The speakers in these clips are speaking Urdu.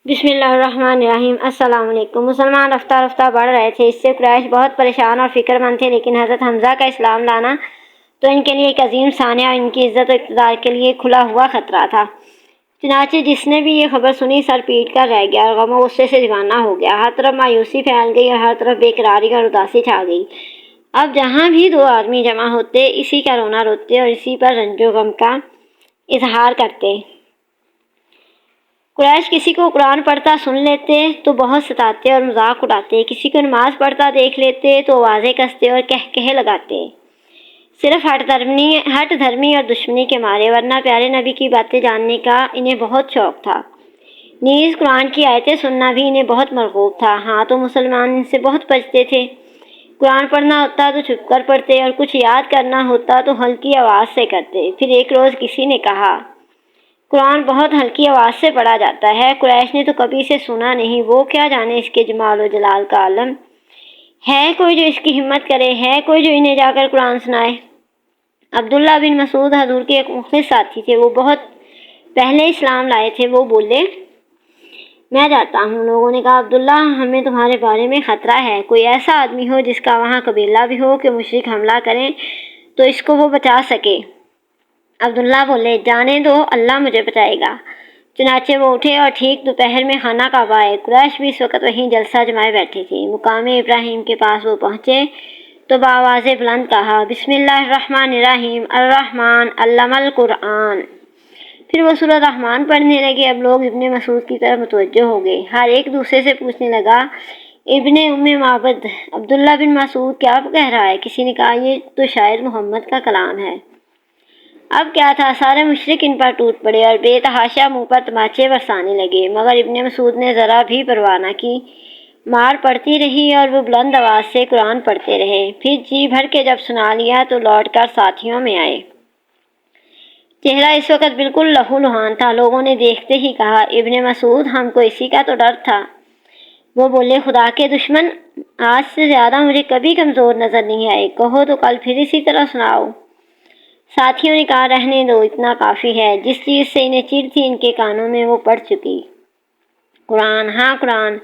بسم اللہ الرحمن الرحیم۔ السلام علیکم۔ مسلمان رفتہ رفتہ بڑھ رہے تھے، اس سے قریش بہت پریشان اور فکر مند تھے، لیکن حضرت حمزہ کا اسلام لانا تو ان کے لیے ایک عظیم سانحہ اور ان کی عزت و اقتدار کے لیے کھلا ہوا خطرہ تھا۔ چنانچہ جس نے بھی یہ خبر سنی سر پیٹ کر رہ گیا اور غم و غصے سے دیوانہ ہو گیا۔ ہر طرف مایوسی پھیل گئی اور ہر طرف بے قراری اور اداسی چھا گئی۔ اب جہاں بھی دو آدمی جمع ہوتے، اسی کا رونا روتے اور اسی پر رنج و غم کا اظہار کرتے۔ قریش کسی کو قرآن پڑھتا سن لیتے تو بہت ستاتے اور مذاق اڑاتے، کسی کو نماز پڑھتا دیکھ لیتے تو آوازیں کستے اور کہے لگاتے، صرف ہٹ دھرمی اور دشمنی کے مارے، ورنہ پیارے نبی کی باتیں جاننے کا انہیں بہت شوق تھا۔ نیز قرآن کی آیتیں سننا بھی انہیں بہت مرغوب تھا۔ ہاں تو مسلمان ان سے بہت بچتے تھے۔ قرآن پڑھنا ہوتا تو چھپ کر پڑھتے اور کچھ یاد کرنا ہوتا تو ہلکی آواز سے کرتے۔ پھر ایک روز کسی نے کہا، قرآن بہت ہلکی آواز سے پڑھا جاتا ہے، قریش نے تو کبھی اسے سنا نہیں، وہ کیا جانے اس کے جمال و جلال کا عالم۔ ہے کوئی جو اس کی ہمت کرے، ہے کوئی جو انہیں جا کر قرآن سنائے۔ عبداللہ بن مسعود حضور کے ایک مخلص ساتھی تھے، وہ بہت پہلے اسلام لائے تھے۔ وہ بولے، میں جاتا ہوں۔ لوگوں نے کہا، عبداللہ ہمیں تمہارے بارے میں خطرہ ہے، کوئی ایسا آدمی ہو جس کا وہاں قبیلہ بھی ہو کہ مشرک حملہ کریں تو اس کو وہ بچا سکے۔ عبداللہ بولے، جانے دو، اللہ مجھے بچائے گا۔ چنانچہ وہ اٹھے اور ٹھیک دوپہر میں خانہ کعبہ آئے۔ قریش بھی اس وقت وہیں جلسہ جمائے بیٹھے تھے۔ مقام ابراہیم کے پاس وہ پہنچے تو بآواز بلند کہا، بسم اللہ الرحمن الرحیم، الرحمن علم القرآن۔ پھر وہ سورۃ رحمان پڑھنے لگے۔ اب لوگ ابن مسعود کی طرف متوجہ ہو گئے۔ ہر ایک دوسرے سے پوچھنے لگا، ابن ام معبد، عبداللہ بن مسعود کیا کہہ رہا ہے؟ کسی نے کہا، یہ تو شاید محمد کا کلام ہے۔ اب کیا تھا، سارے مشرک ان پر ٹوٹ پڑے اور بے تحاشا منہ پر تماچے برسانے لگے، مگر ابن مسعود نے ذرا بھی پرواہ نہ کی۔ مار پڑتی رہی اور وہ بلند آواز سے قرآن پڑھتے رہے۔ پھر جی بھر کے جب سنا لیا تو لوٹ کر ساتھیوں میں آئے۔ چہرہ اس وقت بالکل لہو لہان تھا۔ لوگوں نے دیکھتے ہی کہا، ابن مسعود، ہم کو اسی کا تو ڈر تھا۔ وہ بولے، خدا کے دشمن، آج سے زیادہ مجھے کبھی کمزور نظر نہیں آئے، کہو تو کل پھر اسی طرح سناؤ۔ ساتھیوں نے کہا، رہنے دو، اتنا کافی ہے۔ جس چیز سے انہیں چڑ تھی ان کے کانوں میں وہ پڑ چکی۔ قرآن، ہاں قرآن،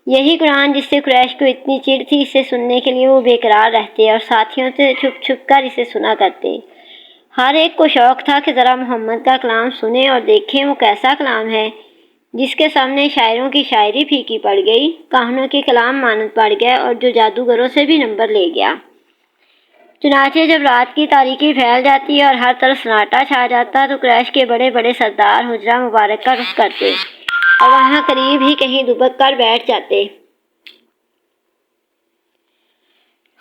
یہی قرآن جس سے قریش کو اتنی چڑ تھی، اسے سننے کے لیے وہ بے قرار رہتے اور ساتھیوں سے چھپ چھپ کر اسے سنا کرتے۔ ہر ایک کو شوق تھا کہ ذرا محمد کا کلام سنیں اور دیکھیں وہ کیسا کلام ہے، جس کے سامنے شاعروں کی شاعری پھیکی پڑ گئی، کاہنوں کے کلام مانند پڑ گئے اور جو جادوگروں سے بھی نمبر لے گیا۔ چنانچہ جب رات کی تاریکی پھیل جاتی اور ہر طرف سناٹا چھا جاتا تو قریش کے بڑے بڑے سردار حجرہ مبارک کا رخ کرتے اور وہاں قریب ہی کہیں دبک کر بیٹھ جاتے۔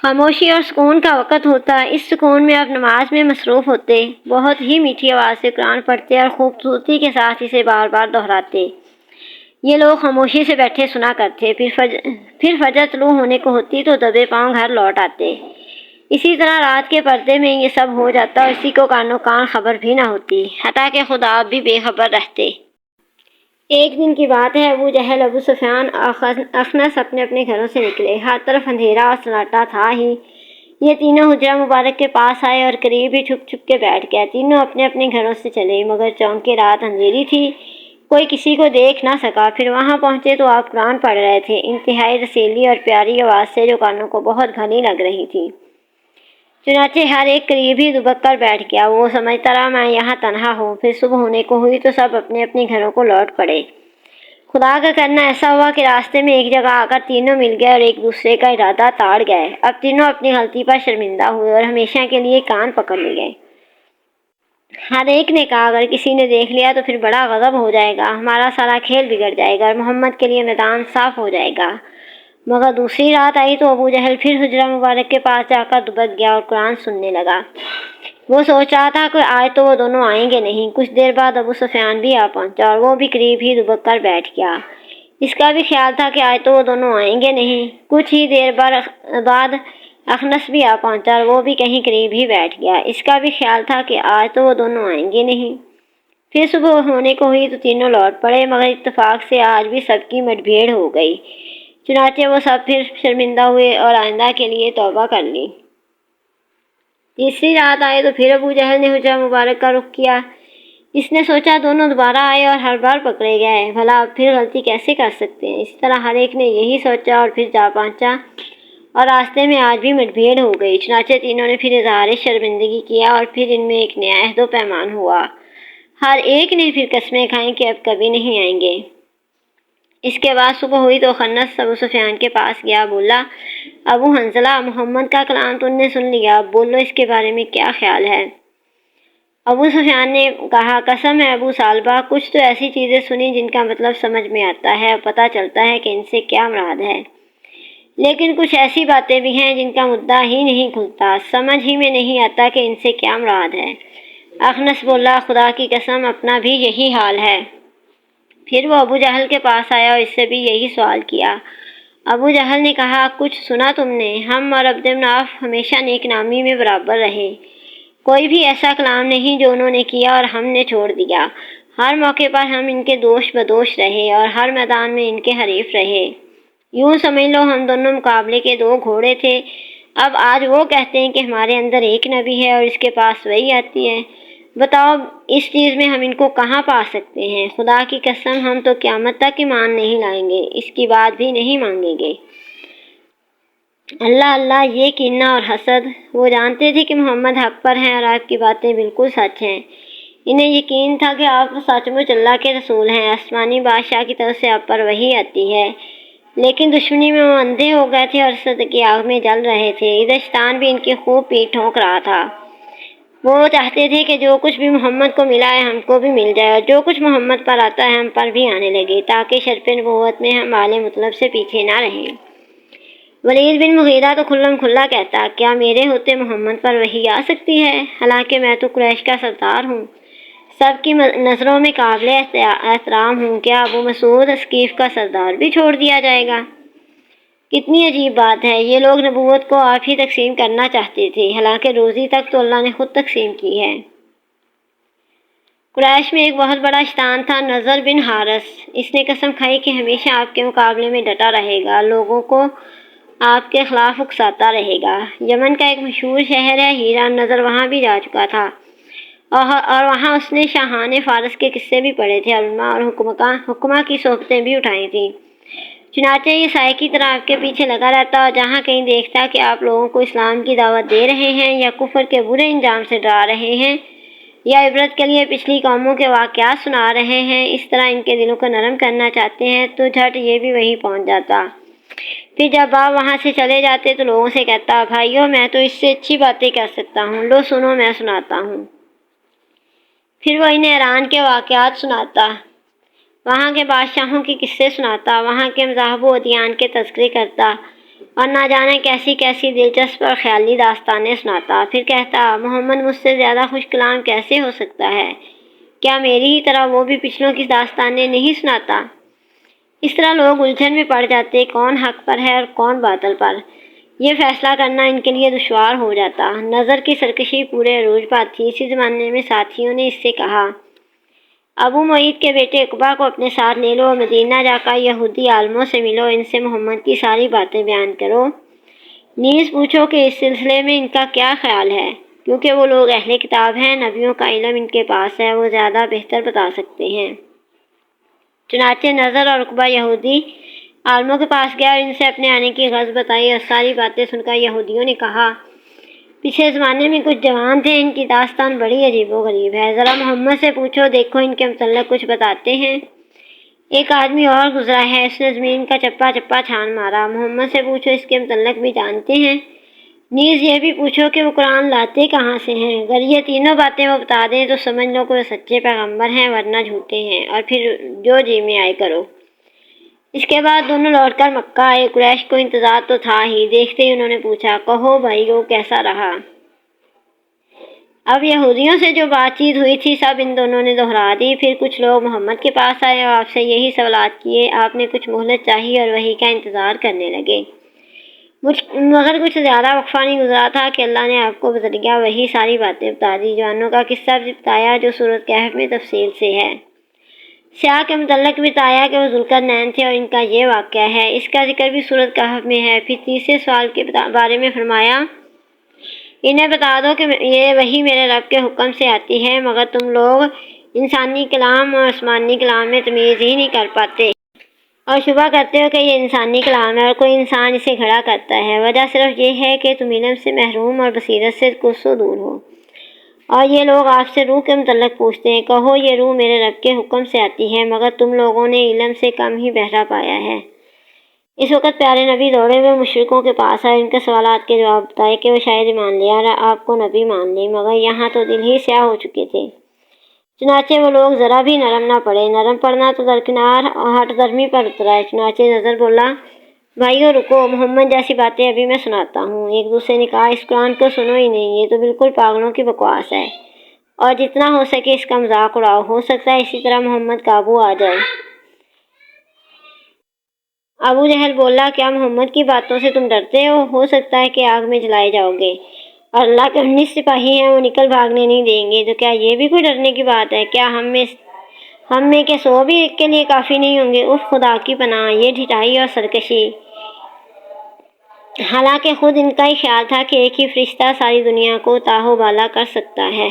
خاموشی اور سکون کا وقت ہوتا، اس سکون میں اب نماز میں مصروف ہوتے، بہت ہی میٹھی آواز سے قرآن پڑھتے اور خوبصورتی کے ساتھ اسے بار بار دہراتے۔ یہ لوگ خاموشی سے بیٹھے سنا کرتے۔ پھر فجر طلوع ہونے کو ہوتی تو دبے پاؤں گھر لوٹ آتے۔ اسی طرح رات کے پردے میں یہ سب ہو جاتا اور اسی کو کانوں کان خبر بھی نہ ہوتی، حتیٰ کہ خدا بھی بے خبر رہتے۔ ایک دن کی بات ہے، ابو جہل، ابو سفیان اور اخنس اپنے اپنے گھروں سے نکلے۔ ہر طرف اندھیرا اور سناٹا تھا ہی۔ یہ تینوں حجرہ مبارک کے پاس آئے اور قریب ہی چھپ چھپ کے بیٹھ گئے۔ تینوں اپنے اپنے گھروں سے چلے، مگر چونکہ رات اندھیری تھی کوئی کسی کو دیکھ نہ سکا۔ پھر وہاں پہنچے تو آپ قرآن پڑھ رہے تھے، انتہائی رسیلی اور پیاری آواز سے جو کانوں کو بہت گھنی لگ رہی تھی۔ چنانچہ ہر ایک قریب ہی دبک کر بیٹھ گیا۔ وہ سمجھتا رہا میں یہاں تنہا ہوں۔ پھر صبح ہونے کو ہوئی تو سب اپنے اپنے گھروں کو لوٹ پڑے۔ خدا کا کرنا ایسا ہوا کہ راستے میں ایک جگہ آ کر تینوں مل گئے اور ایک دوسرے کا ارادہ تاڑ گئے۔ اب تینوں اپنی غلطی پر شرمندہ ہوئے اور ہمیشہ کے لیے کان پکڑ لیے۔ ہر ایک نے کہا، اگر کسی نے دیکھ لیا تو پھر بڑا غضب ہو جائے گا، ہمارا سارا کھیل بگڑ جائے گا اور محمد کے لیے میدان صاف ہو جائے گا۔ مگر دوسری رات آئی تو ابو جہل پھر حجرہ مبارک کے پاس جا کر دبک گیا اور قرآن سننے لگا۔ وہ سوچ رہا تھا کہ آج تو وہ دونوں آئیں گے نہیں۔ کچھ دیر بعد ابو سفیان بھی آ پہنچا اور وہ بھی قریب ہی دبک کر بیٹھ گیا۔ اس کا بھی خیال تھا کہ آج تو وہ دونوں آئیں گے نہیں۔ کچھ ہی دیر بعد اخنس بھی آ پہنچا اور وہ بھی کہیں قریب ہی بیٹھ گیا۔ اس کا بھی خیال تھا کہ آج تو وہ دونوں آئیں گے نہیں۔ پھر صبح ہونے کو ہوئی تو تینوں لوٹ پڑے، مگر اتفاق سے آج بھی سب کی مٹ بھیڑ ہو گئی۔ چنانچہ وہ سب پھر شرمندہ ہوئے اور آئندہ کے لیے توبہ کر لی۔ تیسری رات آئے تو پھر ابو جہل نے حجرہ مبارک کا رخ کیا۔ اس نے سوچا دونوں دوبارہ آئے اور ہر بار پکڑے گئے، بھلا اب پھر غلطی کیسے کر سکتے ہیں؟ اسی طرح ہر ایک نے یہی سوچا اور پھر جا پہنچا، اور راستے میں آج بھی مٹ بھیڑ ہو گئی۔ چنانچہ تینوں نے پھر اظہار شرمندگی کیا اور پھر ان میں ایک نیا عہد و پیمان ہوا۔ ہر ایک نے پھر قسمیں کھائیں کہ اب کبھی نہیں آئیں گے۔ اس کے بعد صبح ہوئی تو خنس ابو سفیان کے پاس گیا، بولا، ابو حنظلہ، محمد کا کلام تم نے سن لیا، اب بولو اس کے بارے میں کیا خیال ہے؟ ابو سفیان نے کہا، قسم ہے ابو صالبہ، کچھ تو ایسی چیزیں سنی جن کا مطلب سمجھ میں آتا ہے اور پتہ چلتا ہے کہ ان سے کیا مراد ہے، لیکن کچھ ایسی باتیں بھی ہیں جن کا مدعا ہی نہیں کھلتا، سمجھ ہی میں نہیں آتا کہ ان سے کیا مراد ہے۔ اخنس بولا، خدا کی قسم اپنا بھی یہی حال ہے۔ پھر وہ ابو جہل کے پاس آیا اور اس سے بھی یہی سوال کیا۔ ابو جہل نے کہا، کچھ سنا تم نے؟ ہم اور عبد بن عوف ہمیشہ نیک نامی میں برابر رہے، کوئی بھی ایسا کلام نہیں جو انہوں نے کیا اور ہم نے چھوڑ دیا، ہر موقع پر ہم ان کے دوش بدوش رہے اور ہر میدان میں ان کے حریف رہے، یوں سمجھ لو ہم دونوں مقابلے کے دو گھوڑے تھے۔ اب آج وہ کہتے ہیں کہ ہمارے اندر ایک نبی ہے اور اس کے پاس وہی آتی ہے، بتاؤ اس چیز میں ہم ان کو کہاں پا سکتے ہیں؟ خدا کی قسم ہم تو قیامت تک ایمان نہیں لائیں گے، اس کی بات بھی نہیں مانگیں گے۔ اللہ اللہ، یہ کینہ اور حسد! وہ جانتے تھے کہ محمد حق پر ہیں اور آپ کی باتیں بالکل سچ ہیں، انہیں یقین تھا کہ آپ سچ مچ اللہ کے رسول ہیں، آسمانی بادشاہ کی طرف سے آپ پر وحی آتی ہے، لیکن دشمنی میں وہ اندھے ہو گئے تھے اور حسد کی آگ میں جل رہے تھے۔ ادھر شیطان بھی ان کی خوب پیٹ ٹھونک رہا تھا۔ وہ چاہتے تھے کہ جو کچھ بھی محمد کو ملا ہے ہم کو بھی مل جائے، اور جو کچھ محمد پر آتا ہے ہم پر بھی آنے لگے، تاکہ شرف نبوت میں ہم اعلی مطلب سے پیچھے نہ رہیں۔ ولید بن مغیرہ تو کھلم کھلا کہتا، کیا میرے ہوتے محمد پر وحی آ سکتی ہے؟ حالانکہ میں تو قریش کا سردار ہوں، سب کی نظروں میں قابل احترام ہوں، کیا ابو مسعود ثقیف کا سردار بھی چھوڑ دیا جائے گا؟ کتنی عجیب بات ہے، یہ لوگ نبوت کو آپ ہی تقسیم کرنا چاہتے تھے، حالانکہ روزی تک تو اللہ نے خود تقسیم کی ہے۔ قریش میں ایک بہت بڑا شیطان تھا، نضر بن حارث، اس نے قسم کھائی کہ ہمیشہ آپ کے مقابلے میں ڈٹا رہے گا، لوگوں کو آپ کے خلاف اکساتا رہے گا۔ یمن کا ایک مشہور شہر ہے ہیرا، نضر وہاں بھی جا چکا تھا اور وہاں اس نے شاہان فارس کے قصے بھی پڑھے تھے، علماء اور حکماء کی صحبتیں بھی اٹھائی تھیں۔ چنانچہ یہ سائے کی طرح آپ کے پیچھے لگا رہتا اور جہاں کہیں دیکھتا کہ آپ لوگوں کو اسلام کی دعوت دے رہے ہیں یا کفر کے برے انجام سے ڈرا رہے ہیں یا عبرت کے لیے پچھلی قوموں کے واقعات سنا رہے ہیں، اس طرح ان کے دلوں کو نرم کرنا چاہتے ہیں، تو جھٹ یہ بھی وہیں پہنچ جاتا۔ پھر جب آپ وہاں سے چلے جاتے تو لوگوں سے کہتا، بھائیو میں تو اس سے اچھی باتیں کر سکتا ہوں، لو سنو میں سناتا ہوں۔ پھر وہ انہیں ایران کے واقعات سناتا، وہاں کے بادشاہوں کے قصے سناتا، وہاں کے مذاہب و ادیان کے تذکرے کرتا اور نہ جانے کیسی کیسی دلچسپ اور خیالی داستانیں سناتا۔ پھر کہتا، محمد مجھ سے زیادہ خوش کلام کیسے ہو سکتا ہے؟ کیا میری ہی طرح وہ بھی پچھلوں کی داستانیں نہیں سناتا؟ اس طرح لوگ الجھن میں پڑ جاتے، کون حق پر ہے اور کون باطل پر، یہ فیصلہ کرنا ان کے لیے دشوار ہو جاتا۔ نظر کی سرکشی پورے عروج پر تھی۔ اسی زمانے میں ساتھیوں نے اس سے کہا، ابو معید کے بیٹے عقبہ کو اپنے ساتھ لے لو، مدینہ جا کر یہودی عالموں سے ملو، ان سے محمد کی ساری باتیں بیان کرو، نیز پوچھو کہ اس سلسلے میں ان کا کیا خیال ہے، کیونکہ وہ لوگ اہل کتاب ہیں، نبیوں کا علم ان کے پاس ہے، وہ زیادہ بہتر بتا سکتے ہیں۔ چنانچہ نظر اور عقبہ یہودی عالموں کے پاس گیا اور ان سے اپنے آنے کی غرض بتائی، اور ساری باتیں سن کر یہودیوں نے کہا، پچھلے زمانے میں کچھ جوان تھے، ان کی داستان بڑی عجیب و غریب ہے، ذرا محمد سے پوچھو، دیکھو ان کے متعلق کچھ بتاتے ہیں۔ ایک آدمی اور گزرا ہے، اس نے زمین کا چپا چپا چھان مارا، محمد سے پوچھو اس کے متعلق بھی جانتے ہیں، نیز یہ بھی پوچھو کہ وہ قرآن لاتے کہاں سے ہیں، اگر یہ تینوں باتیں وہ بتا دیں تو سمجھ لو کہ وہ سچے پیغمبر ہیں، ورنہ جھوٹے ہیں، اور پھر جو جی میں آئے کرو۔ اس کے بعد دونوں لوٹ کر مکہ آئے۔ قریش کو انتظار تو تھا ہی، دیکھتے ہی انہوں نے پوچھا، کہو بھائیو کیسا رہا؟ اب یہودیوں سے جو بات چیت ہوئی تھی سب ان دونوں نے دہرا دی۔ پھر کچھ لوگ محمد کے پاس آئے اور آپ سے یہی سوالات کیے، آپ نے کچھ مہلت چاہی اور وحی کا انتظار کرنے لگے، مگر کچھ زیادہ وقفہ نہیں گزرا تھا کہ اللہ نے آپ کو بذریعہ وحی ساری باتیں بتا دی۔ جوانوں کا قصہ بھی بتایا جو سورۃ کہف میں تفصیل سے ہے۔ سیاہ کے متعلق بھی بتایا کہ وہ ذوالقرنین تھے اور ان کا یہ واقعہ ہے، اس کا ذکر بھی سورۃ کہف میں ہے۔ پھر تیسرے سوال کے بارے میں فرمایا، انہیں بتا دو کہ یہ وحی میرے رب کے حکم سے آتی ہے، مگر تم لوگ انسانی کلام اور آسمانی کلام میں تمیز ہی نہیں کر پاتے اور شبہ کرتے ہو کہ یہ انسانی کلام ہے اور کوئی انسان اسے کھڑا کرتا ہے۔ وجہ صرف یہ ہے کہ تم علم سے محروم اور بصیرت سے کوسوں دور ہو، اور یہ لوگ آپ سے روح کے متعلق پوچھتے ہیں۔ کہو یہ روح میرے رب کے حکم سے آتی ہے، مگر تم لوگوں نے علم سے کم ہی بہرا پایا ہے۔ اس وقت پیارے نبی دوڑے ہوئے مشرکوں کے پاس آئے، ان کے سوالات کے جواب بتائے کہ وہ شاید ایمان لے اور آپ کو نبی مان لیں، مگر یہاں تو دل ہی سیاہ ہو چکے تھے۔ چنانچہ وہ لوگ ذرا بھی نرم نہ پڑے، نرم پڑنا تو درکنار اور ہٹ درمی پر اترا ہے۔ چنانچہ نظر بولا، بھائیو رکو، محمد جیسی باتیں ابھی میں سناتا ہوں۔ ایک دوسرے نے کہا، اس قرآن کو سنو ہی نہیں، یہ تو بالکل پاگلوں کی بکواس ہے، اور جتنا ہو سکے اس کا مذاق اڑاؤ، ہو سکتا ہے اسی طرح محمد قابو آ جائے۔ ابو جہل بولا، کیا محمد کی باتوں سے تم ڈرتے ہو سکتا ہے کہ آگ میں جلائے جاؤ گے، اور اللہ کے 19 سپاہی ہیں، وہ نکل بھاگنے نہیں دیں گے، تو کیا یہ بھی کوئی ڈرنے کی بات ہے؟ کیا ہم میں کے 100 بھی ایک کے لیے کافی نہیں ہوں گے؟ اف، خدا کی پناہ، یہ ڈھٹائی اور سرکشی! حالانکہ خود ان کا ہی خیال تھا کہ ایک ہی فرشتہ ساری دنیا کو تاہو بالا کر سکتا ہے۔